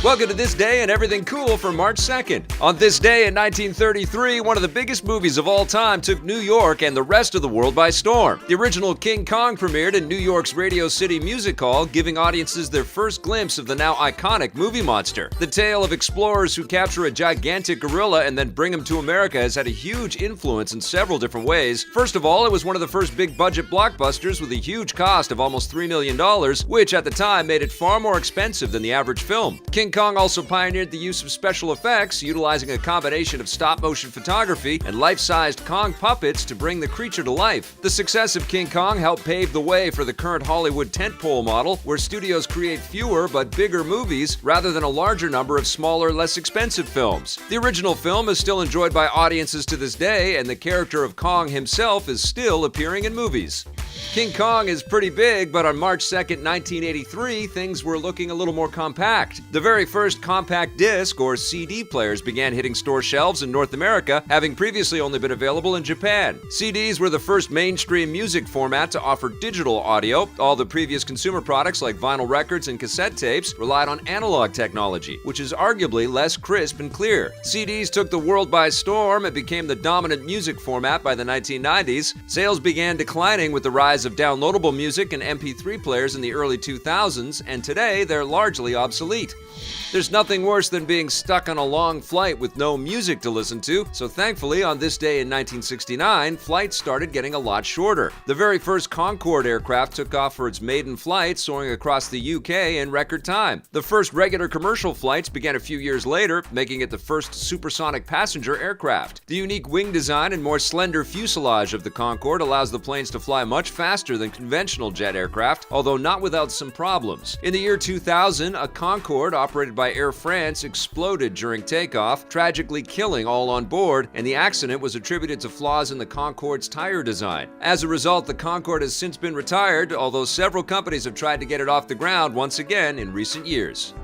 Welcome to This Day and Everything Cool for March 2nd. On this day in 1933, one of the biggest movies of all time took New York and the rest of the world by storm. The original King Kong premiered in New York's Radio City Music Hall, giving audiences their first glimpse of the now iconic movie monster. The tale of explorers who capture a gigantic gorilla and then bring him to America has had a huge influence in several different ways. First of all, it was one of the first big-budget blockbusters with a huge cost of almost $3 million, which at the time made it far more expensive than the average film. King Kong also pioneered the use of special effects, utilizing a combination of stop-motion photography and life-sized Kong puppets to bring the creature to life. The success of King Kong helped pave the way for the current Hollywood tentpole model, where studios create fewer but bigger movies rather than a larger number of smaller, less expensive films. The original film is still enjoyed by audiences to this day, and the character of Kong himself is still appearing in movies. King Kong is pretty big, but on March 2nd, 1983, things were looking a little more compact. The very first compact disc, or CD players, began hitting store shelves in North America, having previously only been available in Japan. CDs were the first mainstream music format to offer digital audio. All the previous consumer products like vinyl records and cassette tapes relied on analog technology, which is arguably less crisp and clear. CDs took the world by storm and became the dominant music format by the 1990s. Sales began declining with the rise of downloadable music and MP3 players in the early 2000s, and today they're largely obsolete. There's nothing worse than being stuck on a long flight with no music to listen to, so thankfully on this day in 1969, flights started getting a lot shorter. The very first CONCORDE aircraft took off for its maiden flight, soaring across the UK in record time. The first regular commercial flights began a few years later, making it the first supersonic passenger aircraft. The unique wing design and more slender fuselage of the Concorde allows the planes to fly much faster than conventional jet aircraft, although not without some problems. In the year 2000, a Concorde operated by Air France exploded during takeoff, tragically killing all on board, and the accident was attributed to flaws in the Concorde's tire design. As a result, the Concorde has since been retired, although several companies have tried to get it off the ground once again in recent years.